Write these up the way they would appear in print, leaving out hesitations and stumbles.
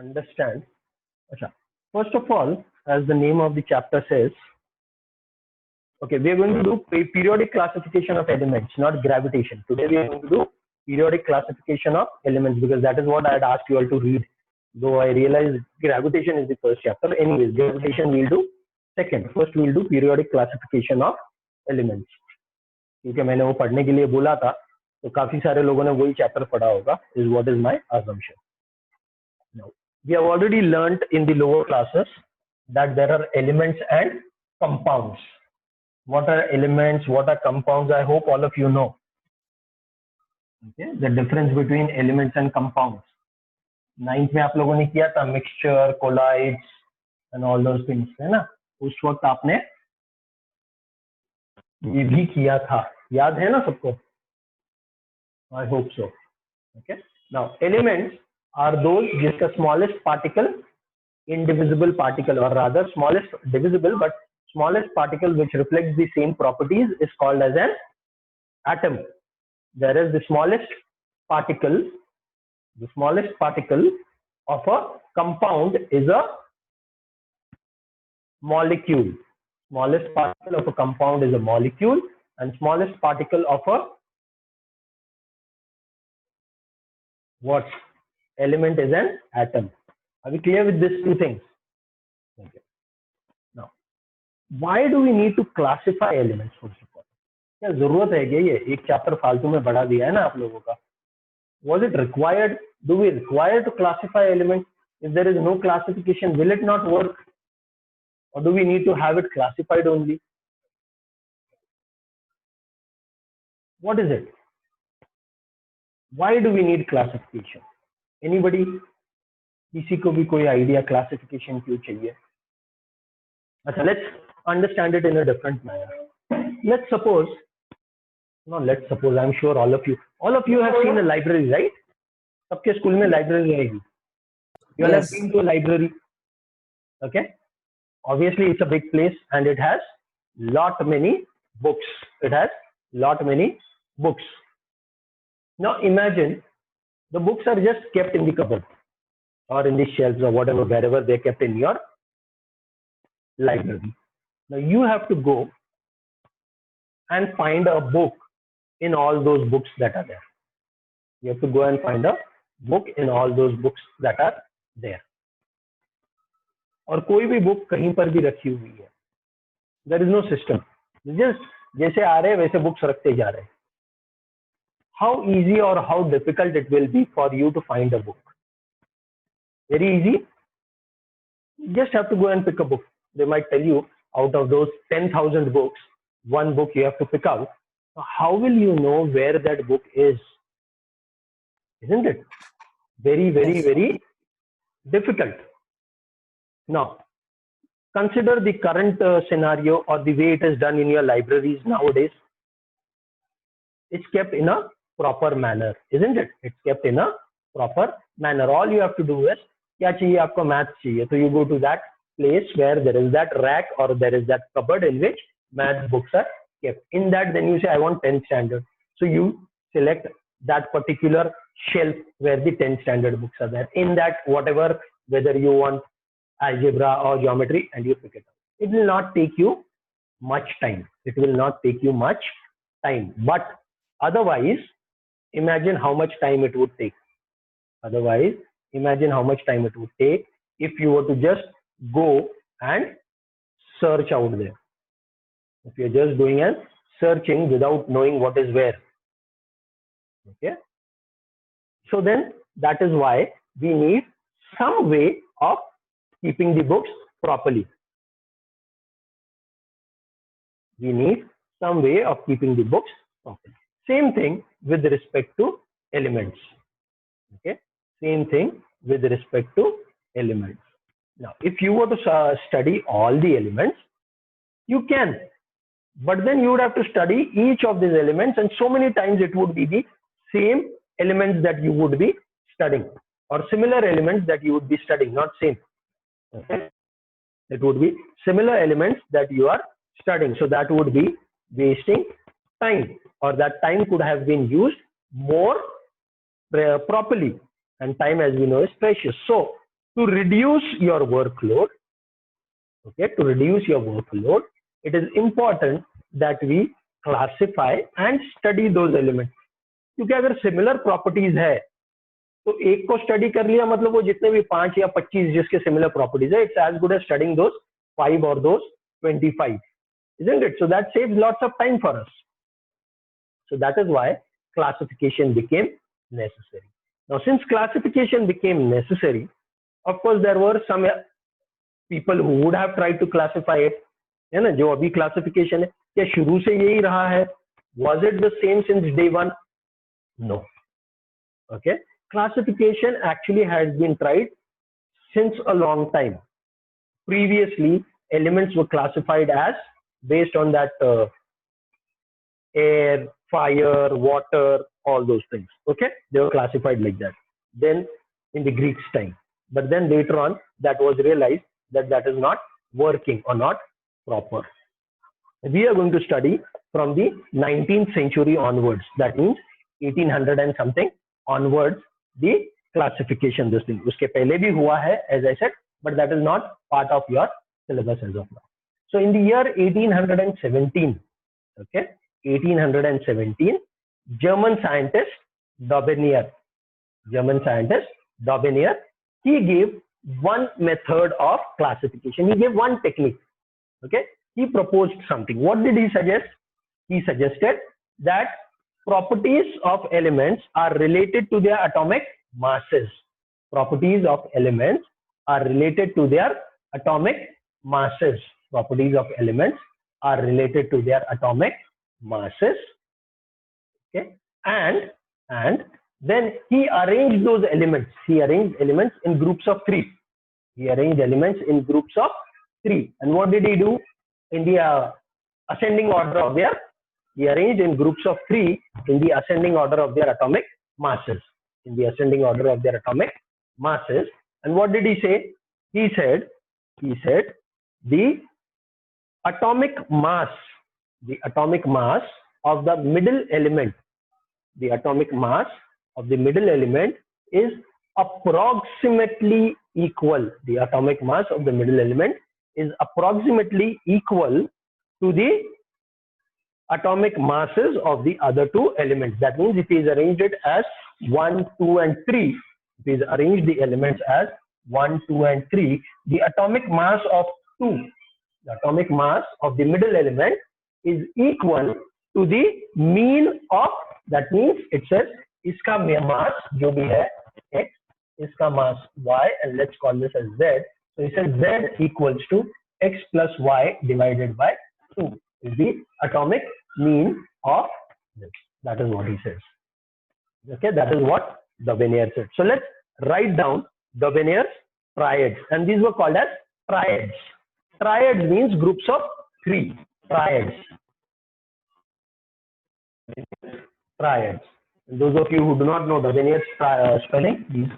understand. Acha. First of all, as the name of the chapter says, okay, we are going to do periodic classification of elements, not gravitation. Today we are going to do periodic classification of elements because that is what I had asked you all to read. Though I realize gravitation is the first chapter. Anyways, gravitation we'll do second. First we'll do periodic classification of elements. क्योंकि मैंने वो पढ़ने के लिए बोला था तो काफी सारे लोगों ने वही चैप्टर पढ़ा होगा is what is my assumption. Now, we have already learnt in the lower classes that there are elements and compounds. What are elements? What are compounds? I hope all of you know. Okay, the difference between elements and compounds. 9th में आप लोगों ने किया था mixture, colloids and all those things, है ना? उस वक्त आपने ये भी किया था, याद है ना सबको? I hope so. Okay. Now elements are those जिसका smallest particle, indivisible particle, or rather smallest divisible but smallest particle which reflects the same properties is called as an atom. Whereas the smallest particle of a compound is a molecule. Smallest particle of a compound is a molecule, and smallest particle of a what element is an atom. Are we clear with these two things? Okay. Now, why do we need to classify elements first of all? क्या जरूरत है क्या? ये एक chapter फालतू में बढ़ा दिया है ना आप लोगों का. Was it required? Do we require to classify elements? If there is no classification, will it not work? Or do we need to have it classified only? What is it? Why do we need classification? Anybody? किसी को भी कोई idea classification क्यों चाहिए? अच्छा, let's understand it in a different manner. Let's suppose, I'm sure all of you have seen a library, right? सबके school में library रहेगी. You all have been to a library. Okay? Obviously, it's a big place and it has many books. Now imagine the books are just kept in the cupboard or in the shelves or whatever, wherever they're kept in your library. Now you have to go and find a book in all those books that are there. You have to go and find a book in all those books that are there. और कोई भी book कहीं पर भी रखी हुई है. There is no system. Just जैसे आ रहे वैसे बुक्स रखते जा रहे. How easy or how difficult it will be for you to find a book? Very easy. You just have to go and pick a book. They might tell you out of those 10,000 books, one book you have to pick out. How will you know where that book is? Isn't it? Very, very, very difficult. Now, consider the current scenario or the way it is done in your libraries nowadays. It's kept in a proper manner, isn't it? It's kept in a proper manner. All you have to do is, क्या चाहिए आपको? math चाहिए. So you go to that place where there is that rack or there is that cupboard in which math books are kept. In that, then you say, I want 10th standard. So you select that particular shelf where the 10th standard books are there. In that, whatever, whether you want algebra or geometry, and you pick it up. It will not take you much time. But otherwise, imagine how much time it would take. If you were to just go and search out there. If you're just going and searching without knowing what is where. Okay. So then that is why we need some way of keeping the books properly. Same thing with respect to elements. Okay. Now, if you were to study all the elements, you can. But then you would have to study each of these elements, and so many times it would be the same elements that you would be studying, or similar elements that you would be studying, not same. Okay. It would be similar elements that you are studying. So that would be wasting time, or that time could have been used more properly. And time, as we know, is precious. So To reduce your workload, okay, to reduce your workload, it is important that we classify and study those elements. क्योंकि अगर similar properties है तो एक को study कर लिया मतलब वो जितने भी 5 या 25 जिसके सिमिलर प्रॉपर्टीज है, it's as good as studying those 5 और दोस 25, isn't it? So that saves lots of time for us. So that is why classification became necessary. Now since classification became necessary, of course there were some people who would have tried to classify it, है ना? जो अभी classification है क्या शुरू से यही रहा है? Was it the same since day one? No. Okay, classification actually has been tried since a long time. Previously elements were classified as based on that air, fire, water, all those things. Okay, they were classified like that then in the Greeks time, but then later on that was realized that that is not working or not proper. We are going to study from the 19th century onwards, that means 1800 and something onwards, the classification this thing. Uske pehle bhi hua hai, as I said, but that is not part of your syllabus as of now. So in the year 1817, okay, 1817, German scientist Daubigny, he gave one method of classification. He gave one technique. Okay, he proposed something. What did he suggest? He suggested that properties of elements are related to their atomic masses. Properties of elements are related to their atomic masses. Properties of elements are related to their atomic masses. Okay, and then he arranged those elements. He arranged elements in groups of 3. He arranged elements in groups of 3. And what did he do? In the ascending order of their, he arranged in groups of 3 in the ascending order of their atomic masses. In the ascending order of their atomic masses. And what did he say? He said the atomic mass of the middle element, is approximately equal. The atomic mass of the middle element is approximately equal to the atomic masses of the other 2 elements. That means if he is arranged it as 1, 2 and 3, if he is arranged the elements as 1, 2 and 3, the atomic mass of the middle element is equal to the mean of, that means it says iska mass jo bhi hai x, iska mass y, and let's call this as z. So he says z equals to x plus y divided by 2 is the atomic mean of this. That is what he says. Okay, that is what Daubigny said. So let's write down Daubigny's triads, and these were called as triads. Triads means groups of 3. Triads. Triads. And those of you who do not know Daubigny's spelling, please,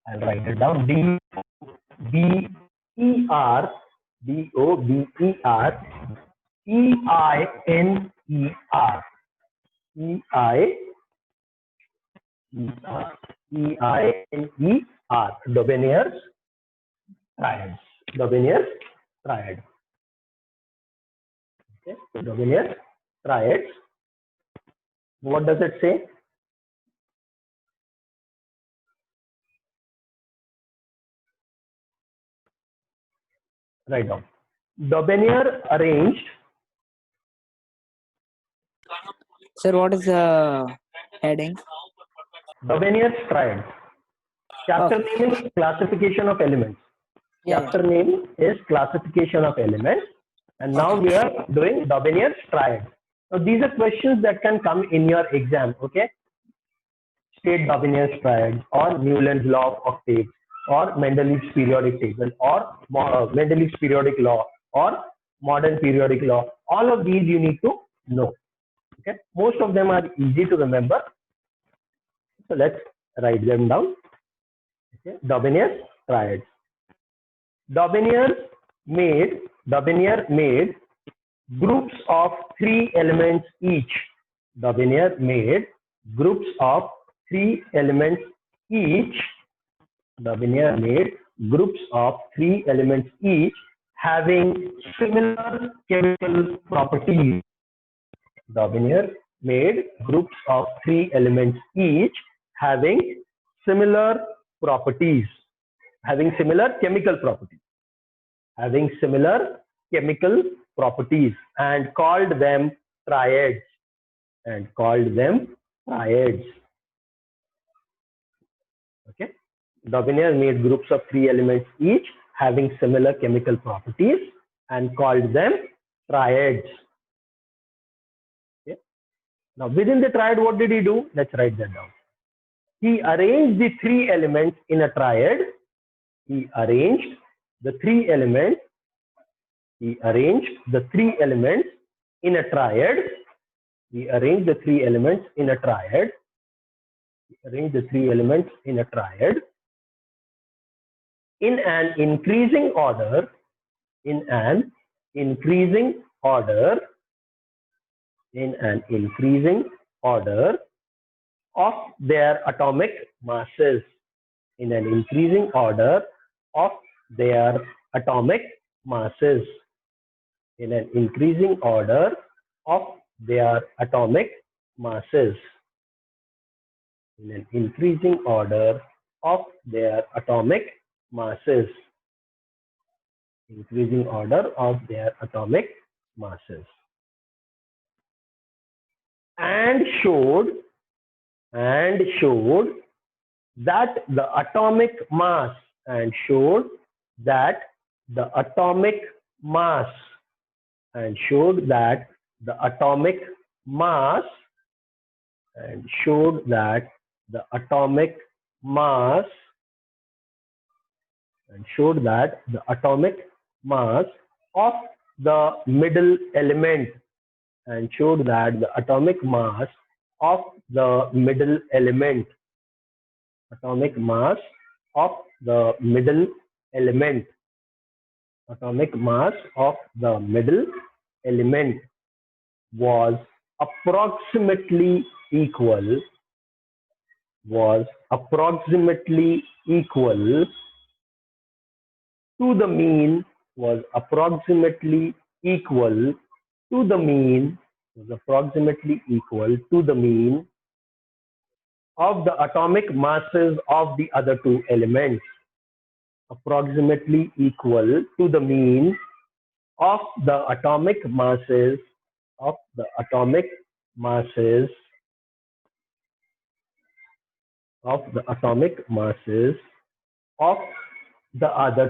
I'll write it down. D-O-B-E-R E-I-N-E-R. E-I-N-E-R. Daubigny's triads. Daubigny's triad. Okay, Daubigny's triads. What does it say? Write down. Daubigny arranged. Sir, what is the heading? Daubigny's triad. Chapter name is classification of elements. Chapter name is classification of elements, and now we are doing Daubigny's triad. So these are questions that can come in your exam. Okay, state Daubigny's triad, or Newland's law of octaves, or Mendeleev's periodic table, or Mendeleev's periodic law, or modern periodic law. All of these you need to know. Okay, most of them are easy to remember. So let's write them down. Okay, Daubigny's triads. Daubigny made groups of 3 elements each. Daubigny made groups of 3 elements each. Daubigny made groups of 3 elements each having similar chemical properties. Daubigny made groups of 3 elements each having similar properties, having similar chemical properties, and called them triads. Okay. Daubigny made groups of 3 elements each having similar chemical properties and called them triads. Okay. Now within the triad, what did he do? Let's write that down. He arranged the 3 elements in a triad. He arranged the 3 elements in a triad. In an increasing order of their atomic masses. And showed that the atomic mass of the middle element was approximately equal to the mean of the atomic masses of the other 2 elements. Approximately equal to the mean of the atomic masses of the other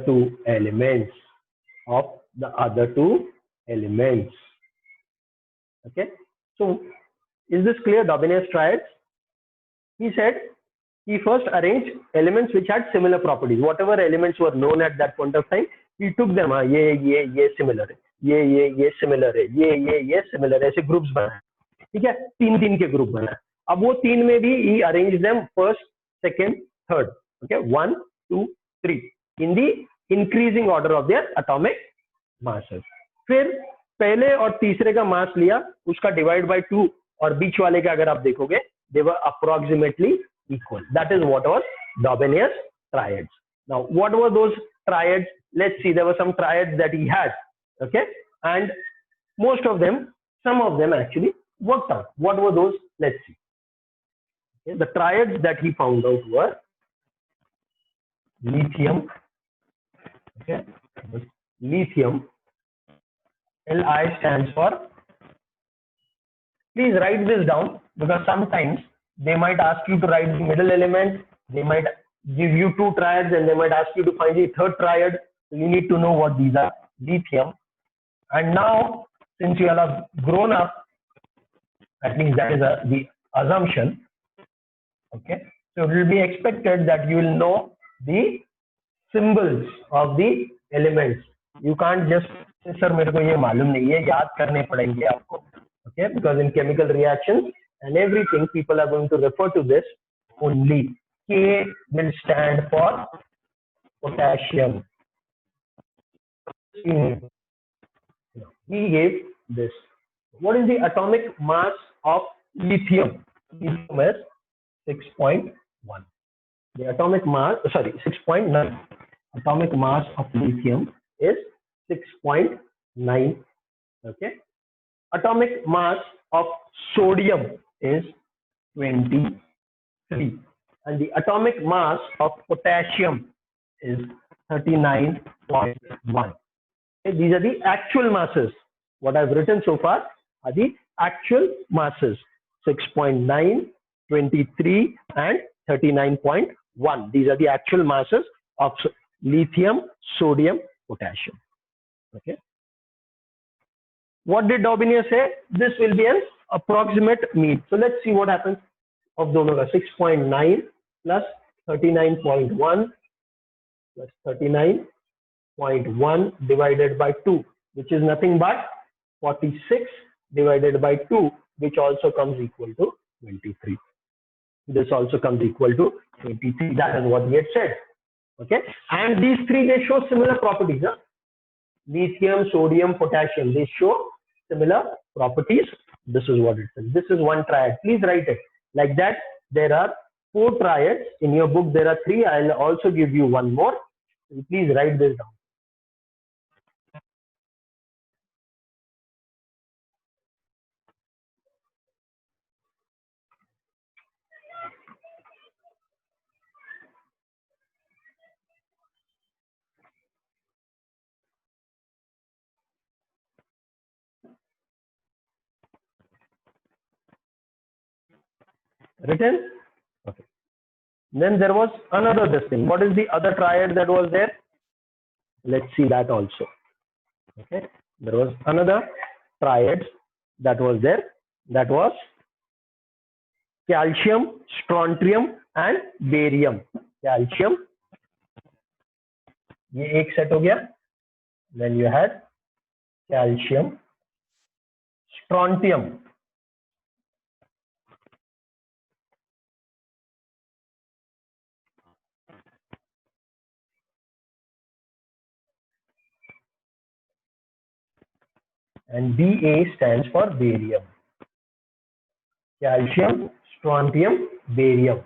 2 elements. Okay, so is this clear? Daubigny's triads. He said he first arranged elements which had similar properties. Whatever elements were known at that point of time, he took them. ये similar है, ये similar है, ये similar है, ऐसे groups बनाए. ठीक है, 3 के group बनाए. अब वो 3 में भी he arranged them first, second, third. Okay, 1, 2, 3 in the increasing order of their atomic masses. फिर पहले और तीसरे का मास लिया, उसका डिवाइड बाय 2, और बीच वाले का अगर आप देखोगे they were approximately equal. That is what was Daubigny's triads. Now what were those triads? Let's see. There were some triads that he had. Okay, and some of them actually worked out. What were those? Let's see. Okay. The triads that he found out were lithium. Okay, lithium. Li stands for, please write this down, because sometimes they might ask you to write the middle element, they might give you 2 triads, and they might ask you to find the third triad. So you need to know what these are. Lithium. And now, since you all have grown up, at least that is the assumption. Okay, so it will be expected that you will know the symbols of the elements. You can't just say, sir, मेरे को ये मालूम नहीं है, याद करने पड़ेंगे आपको. Okay, because in chemical reactions and everything, people are going to refer to this only. K will stand for potassium. He gave this. What is the atomic mass of lithium? Lithium is 6.1. The atomic mass, 6.9. atomic mass of lithium is 6.9. Okay. Atomic mass of sodium is 23. And the atomic mass of potassium is 39.1. Okay, these are the actual masses. What I've written so far are the actual masses: 6.9, 23, and 39.1. These are the actual masses of lithium, sodium, potassium. Okay. What did Daubigny say? This will be an approximate mean. So let's see what happens of दोनों का 6.9 plus 39.1 plus 39.1 divided by 2, which is nothing but 46 divided by 2, which also comes equal to 23. This also comes equal to 23. That is what we had said. Okay. And these three, they show similar properties. Huh? Lithium, sodium, potassium, they show similar properties. This is what it says. This is one triad. Please write it like that. There are 4 triads in your book. There are 3. I'll also give you one more. Please write this down. Written? Okay. Then there was another this thing. What is the other triad that was there? Let's see that also. Okay. There was another triad that was there. That was calcium, strontium, and barium. Calcium. ये एक set हो गया. Then you had calcium, strontium. And Ba stands for barium. Calcium, strontium, barium.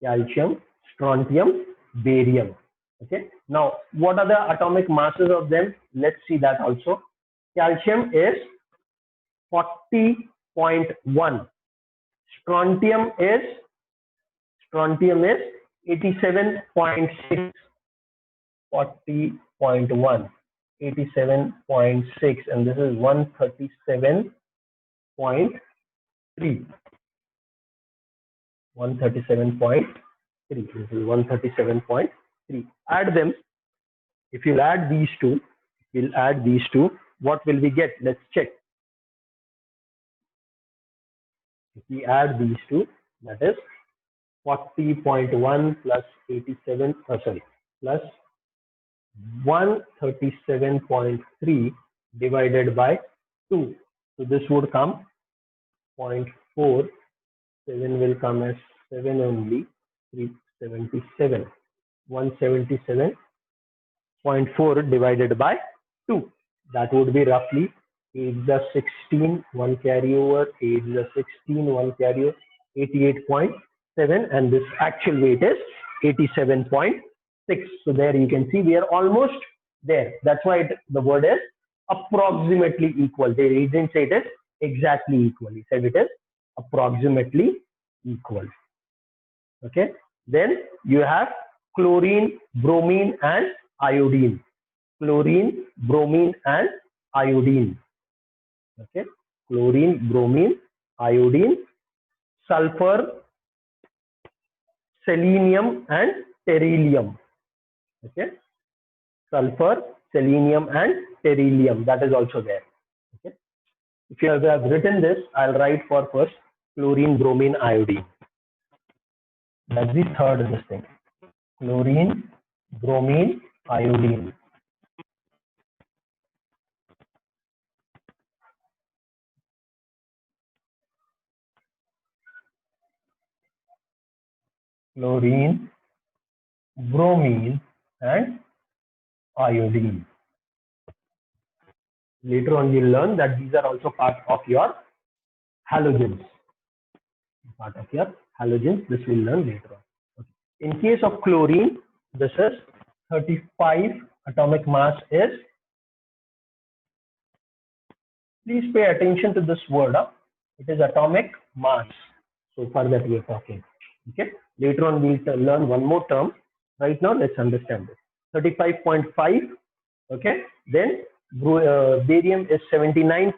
Calcium, strontium, barium. Okay. Now, what are the atomic masses of them? Let's see that also. Calcium is 40.1. Strontium is 87.6. 40.1. 87.6, and this is 137.3. 137.3. This is 137.3. Add them. If you add these two, what will we get? Let's check. If we add these two, that is 40.1 plus 87. Plus 137.3 divided by 2. So this would come 0.4. 7 will come as 7 only. 377. 177.4 divided by 2. That would be roughly 8 the 16, 1 carry over, 8 the 16, 1 carry over, 88.7, and this actual weight is 87.6. So there you can see we are almost there. That's why the word is approximately equal. They didn't say it is exactly equal. He said it is approximately equal. Okay. Then you have chlorine, bromine, and iodine. Chlorine, bromine, and iodine. Okay. Chlorine, bromine, iodine, sulfur, selenium, and beryllium. Okay. Sulfur, selenium, and beryllium. That is also there. Okay. If you have written this, I'll write for first chlorine, bromine, iodine. That's the third of this thing. Chlorine, bromine, iodine. Chlorine, bromine, and iodine. Later on, you'll learn that these are also part of your halogens. Part of your halogens. This we'll learn later on. Okay. In case of chlorine, this is 35 atomic mass is, please pay attention to this word. It is atomic mass. So far that we are talking. Okay. Later on we'll learn one more term. Right now let's understand this. 35.5. Okay. Then barium is 79.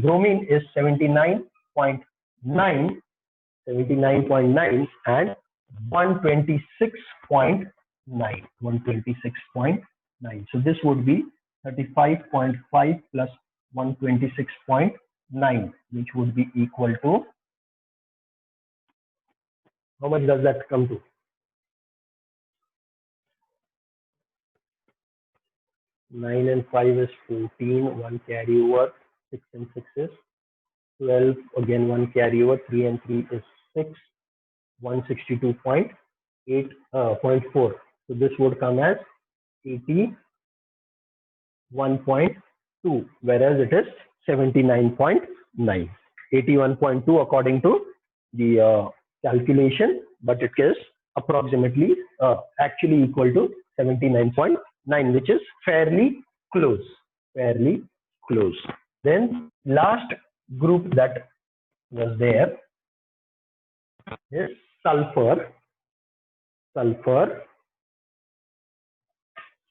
Bromine is 79.9, 79.9 and 126.9. 126.9. So this would be 35.5 plus 126.9, which would be equal to, how much does that come to? 9 and 5 is 14, 1 carry over, 6 and 6 is 12, again 1 carry over, 3 and 3 is 6, 162.8.4. So this would come as 81.2, whereas it is 79.9. 81.2 according to the calculation, but it is approximately actually equal to 79.9, which is fairly close. Fairly close. Then last group that was there is sulfur,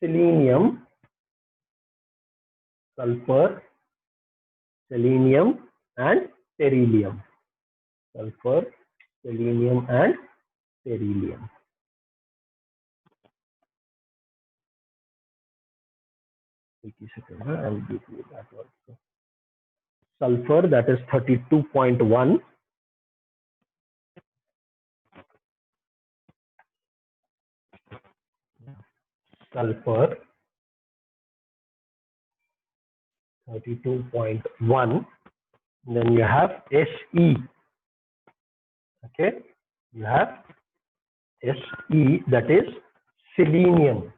selenium, sulfur, selenium and beryllium. Sulfur, selenium and beryllium. I'll give you that also. Sulfur, that is 32.1. Sulfur 32.1. Then you have Se. Okay, you have Se, that is selenium.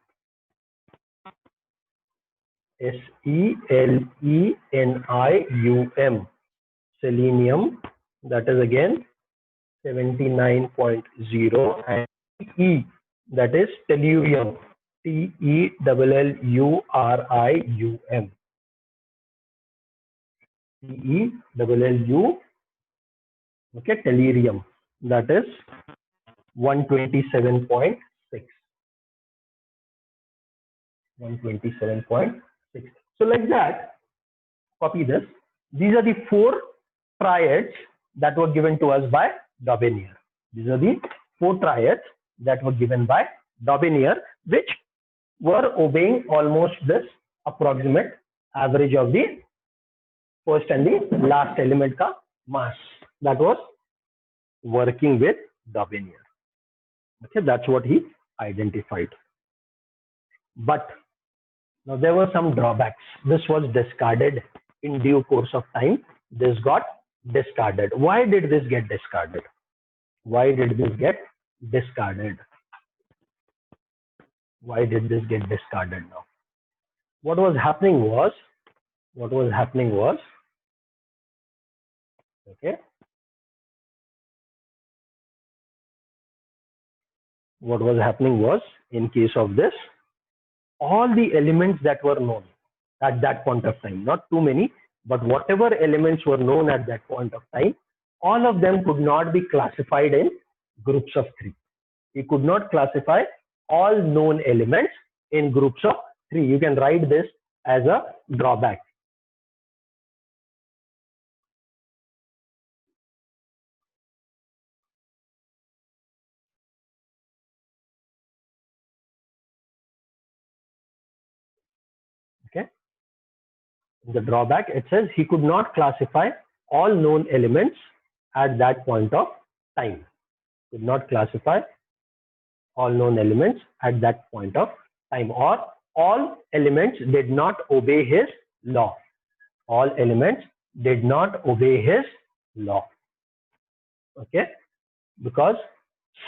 SELENIUM. Selenium, that is again 79.0, and E, that is tellurium. TELLURIUM. TELLU, okay, tellurium, that is 127.6. 127.6. So like that, copy this. These are the 4 triads that were given to us by Daubigner. These are the 4 triads that were given by Daubigner, which were obeying almost this approximate average of the first and the last element ka mass. That was working with Daubigner. Okay, that's what he identified. But now there were some drawbacks. This was discarded in due course of time. This got discarded. Why did this get discarded? Why did this get discarded? Why did this get discarded now? What was happening was, okay, what was happening was, in case of this, all the elements that were known at that point of time, not too many, but whatever elements were known at that point of time, all of them could not be classified in groups of 3. You could not classify all known elements in groups of 3. You can write this as a drawback. Okay. The drawback, it says he could not classify all known elements at that point of time. Could not classify all known elements at that point of time, or all elements did not obey his law. All elements did not obey his law. Okay, because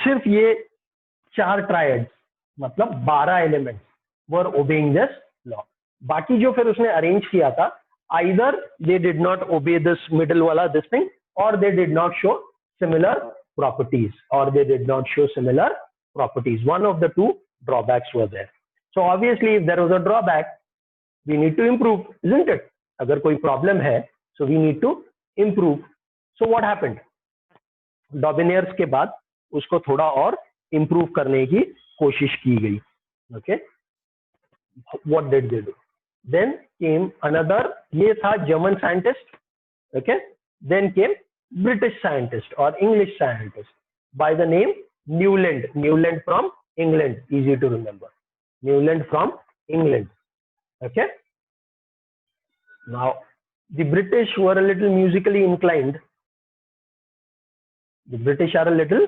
सिर्फ ये 4 triads, मतलब 12 elements were obeying this law. बाकी जो फिर उसने arrange किया था, either they did not obey this middle वाला this thing, or they did not show similar properties, One of the two drawbacks were there. So obviously, if there was a drawback, we need to improve, isn't it? अगर कोई problem है, so we need to improve. So what happened? डॉबिनियर्स के बाद उसको थोड़ा और improve करने की कोशिश की गई. Okay? What did they do? Then came another, ये था German scientist. Okay? Then came British scientist or English scientist by the name Newland. Newland from England, easy to remember. Newland from England. Okay? Now, the British were a little musically inclined. The British are a little,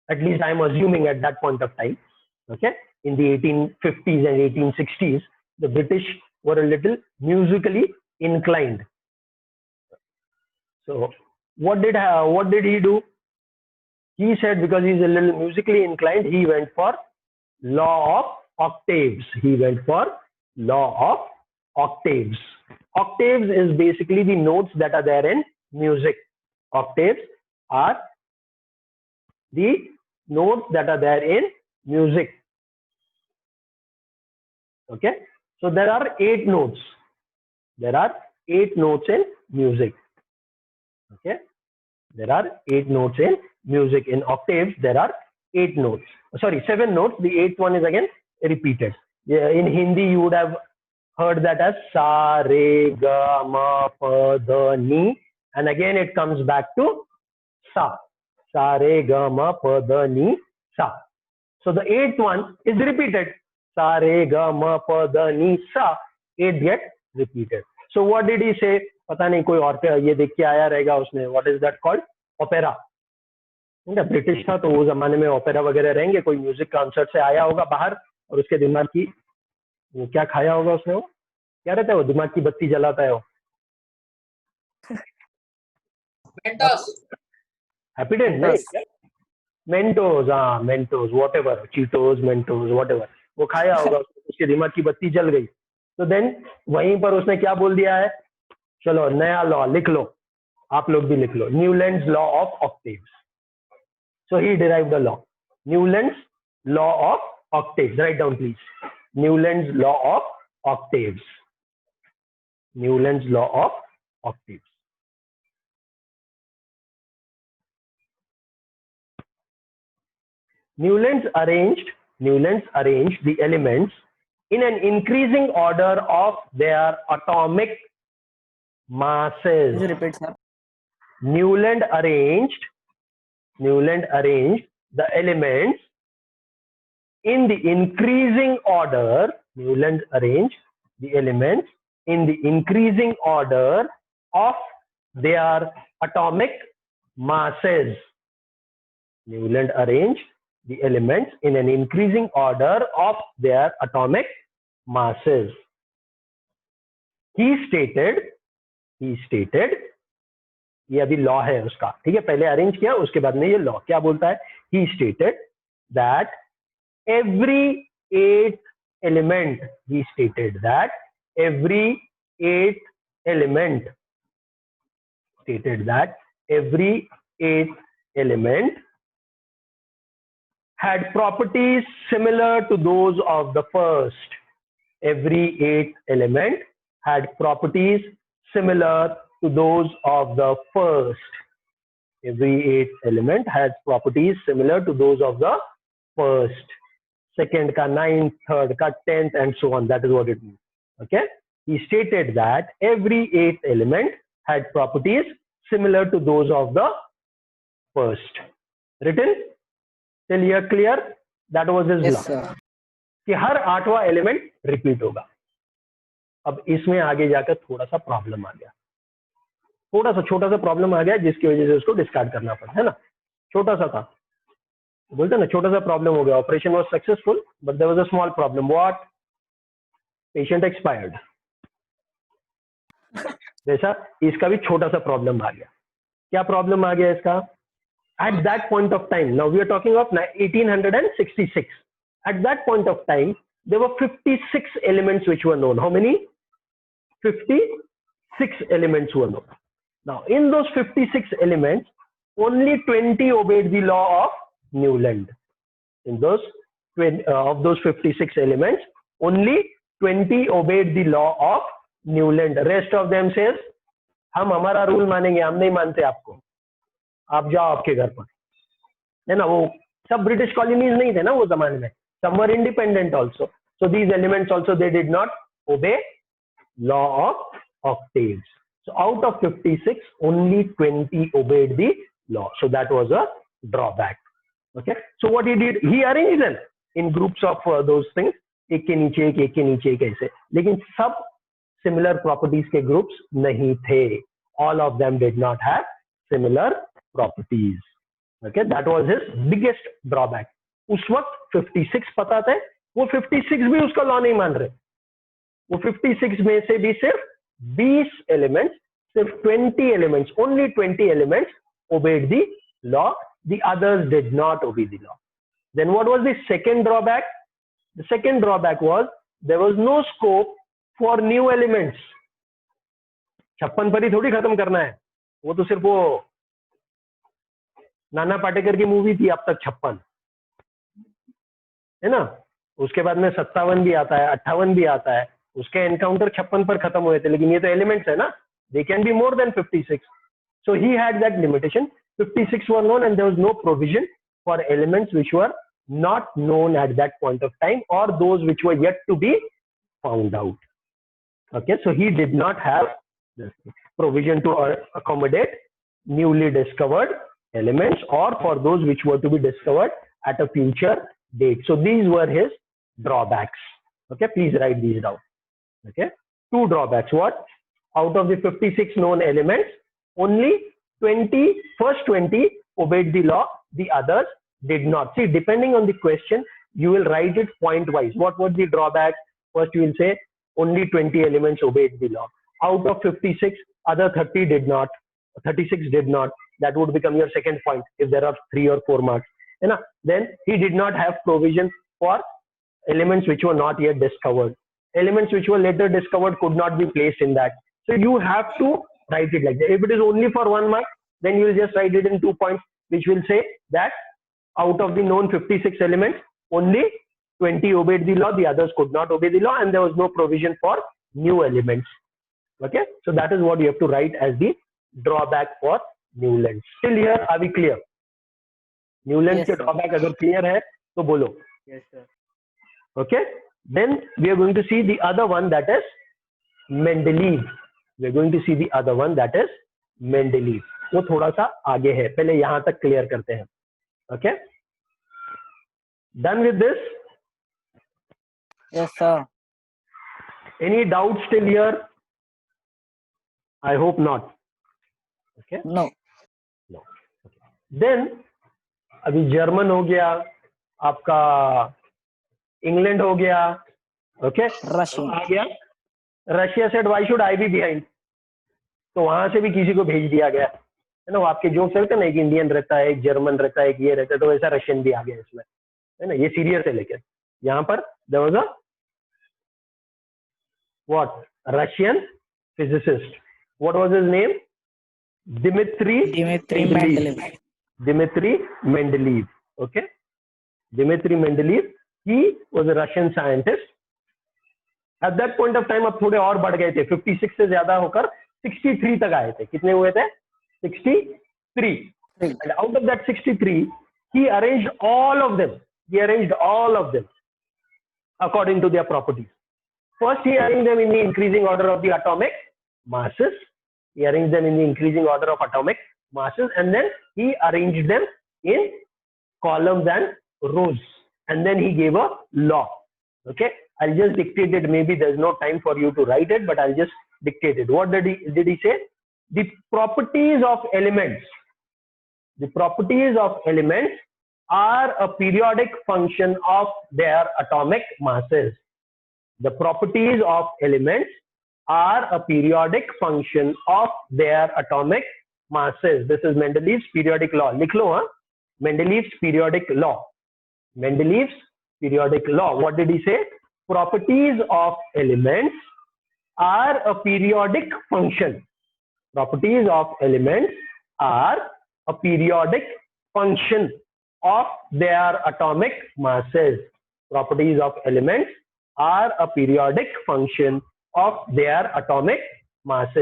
at least I'm assuming at that point of time, okay, in the 1850s and 1860s, the British were a little musically inclined. So what did he do? He said because he's a little musically inclined, he went for law of octaves. He went for law of octaves. Octaves is basically the notes that are there in music. Octaves are the notes that are there in music. Okay, so there are 8 notes. There are 8 notes in music. Okay, there are 8 notes in music. In octaves, there are 8 notes. Sorry, 7 notes. The 8th one is again repeated. In Hindi, you would have heard that as sa, re, ga, ma, pa, da, ni, and again it comes back to sa. Sa, re, ga, ma, pa, da, ni, sa. So the 8th one is repeated. Sa, re, ga, ma, pa, da, ni, sa. 8 get repeated. So what did he say? पता नहीं कोई और ये देख के आया रहेगा उसने. What is that called? Opera. British था तो वो जमाने में ओपेरा वगैरह रहेंगे. कोई म्यूजिक कॉन्सर्ट से आया होगा बाहर और उसके दिमाग की वो क्या खाया होगा उसने. वो क्या रहता है, वो दिमाग की बत्ती जलाता है वो. हैप्पीडेंट नहीं, मेंटोस. हाँ, Mentos, whatever, Cheetos, Mentos, whatever, वो खाया होगा, उसके दिमाग की बत्ती जल गई. तो देन वहीं पर उसने क्या बोल दिया है, चलो नया लॉ लिख लो, आप लोग भी लिख लो, Newlands law of octaves. So he derived the law, Newlands law of octaves. Write down please, Newlands law of octaves. Newlands law of octaves. Newlands arranged the elements in an increasing order of their atomic masses. Please repeat, sir. Newland arranged the elements in the increasing order. Newland arranged the elements in the increasing order of their atomic masses. Newland arranged the elements in an increasing order of their atomic masses. He stated, ये अभी law है उसका, ठीक है, पहले arrange किया उसके बाद में ये लॉ क्या बोलता है. He stated that every 8th element, he stated that every 8th element, had properties similar to those of the first. Every 8th element had properties similar to those of the first. Every 8th element has properties similar to those of the first. Second ka, 9th, third ka, 10th, and so on. That is what it means. Okay. He stated that every 8th element had properties similar to those of the first. Written? Till here clear? That was his Yes, law. sir. कि हर 8वां element repeat होगा. अब इसमें आगे जाकर थोड़ा सा problem आ गया, थोड़ा सा छोटा सा प्रॉब्लम आ गया जिसकी वजह से उसको डिस्कार्ड करना पड़ा, है ना. छोटा सा था, बोलते ना, छोटा सा प्रॉब्लम हो गया. Operation was successful but there was a small problem. What? Patient expired. जैसा इसका भी छोटा सा प्रॉब्लम आ गया. क्या प्रॉब्लम आ गया इसका? At that point of time, now we are talking of 1866. At that point of time, there were 56 elements which were known. How many? 56 elements were known. Now, in those 56 elements, only 20 obeyed the law of Newland. In those of those 56 elements, only 20 obeyed the law of Newland. Rest of them says, हम हमारा rule मानेंगे, हम नहीं मानते आपको, आप जाओ आपके घर पर, है ना. वो सब ब्रिटिश कॉलोनीज नहीं थे ना वो जमाने में, some were independent also. So these elements also they did not obey law of octaves. So out of 56, only 20 obeyed the law. So that was a drawback. Okay. So what he did, he arranged them in groups of those things, एक के नीचे एक, एक के नीचे एक ऐसे, लेकिन सब similar properties के groups नहीं थे. All of them did not have similar properties. Okay, that was his biggest drawback. उस वक्त 56 पता थे, वो 56 भी उसका लॉ नहीं मान रहे. वो 56 में से भी सिर्फ 20 एलिमेंट्स, सिर्फ 20 elements, only 20 elements obeyed the law. The others did not obey the law. Then what was the second drawback? The second drawback was there was no scope for new elements. 56 पर ही थोड़ी खत्म करना है, वो तो सिर्फ वो नाना पाटेकर की मूवी थी अब तक 56, है ना. उसके बाद में 57 भी आता है, 58 भी आता है, उसके एनकाउंटर 56 पर खत्म हुए थे, लेकिन ये तो एलिमेंट्स है ना, they can be more than 56. So he had that limitation. 56 were known and there was no provision for elements which were not known at that point of time or those which were yet to be found out. Okay, so he did not have this provision to accommodate newly discovered elements or for those which were to be discovered at a future date. So these were his drawbacks. Okay, please write these down. Okay, two drawbacks. What? Out of the 56 known elements, only first 20 obeyed the law, the others did not. See, depending on the question, you will write it point wise. What was the drawback? First you will say only 20 elements obeyed the law. Out of 56, other 30 did not, 36 did not. That would become your second point if there are 3 or 4 marks. Then he did not have provision for elements which were not yet discovered. Elements which were later discovered could not be placed in that. So you have to write it like that. If it is only for 1 mark, then you will just write it in 2 points, which will say that out of the known 56 elements, only 20 obeyed the law, the others could not obey the law, and there was no provision for new elements. Okay, so that is what you have to write as the drawback for Newland. Still here, are we clear? Newland के drawback अगर clear है तो बोलो. Yes, sir. Okay, then we are going to see the other one, that is Mendeleev. We are going to see the other one, that is Mendeleev. वो थोड़ा सा आगे है, पहले यहाँ तक clear करते हैं. Okay, done with this? Yes, sir. Any doubts still here? I hope not. Okay. No. No. Okay. Then अभी जर्मन हो गया, आपका इंग्लैंड हो गया. Okay, Russian. आ गया. Russia said why should I be behind, तो वहां से भी किसी को भेज दिया गया, है ना. वो आपके जोक्स रहते हैं ना, एक इंडियन रहता है, एक जर्मन रहता है, एक ये रहता है, तो वैसा रशियन भी आ गया इसमें, है ना. ये सीरियस है, लेकिन यहाँ पर there was a what Russian physicist. What was his name? Dmitry Mendeleev. Dmitry Mendeleev. Okay, Dmitry Mendeleev. He was a Russian scientist. At that point of time, अब थोड़े और बढ़ गए थे, 56 से ज्यादा होकर 63 तक आए थे. कितने हुए थे? 63. And out of that 63, he arranged all of them. He arranged all of them according to their properties. First, he arranged them in the increasing order of the atomic masses. He arranged them in the increasing order of atomic masses, and then he arranged them in columns and rows, and then he gave a law. Okay, I'll just dictate it. Maybe there's no time for you to write it, but I'll just dictate it. What did he say? The properties of elements. The properties of elements are a periodic function of their atomic masses. The properties of elements are a periodic function of their atomic masses. This is Mendeleev's periodic law. लिख लो, हाँ? Mendeleev's periodic law. Mendeleev's periodic law. What did he say? Properties of elements are a periodic function. Properties of elements are a periodic function of their atomic masses. properties of elements are a periodic function of their atomic masses.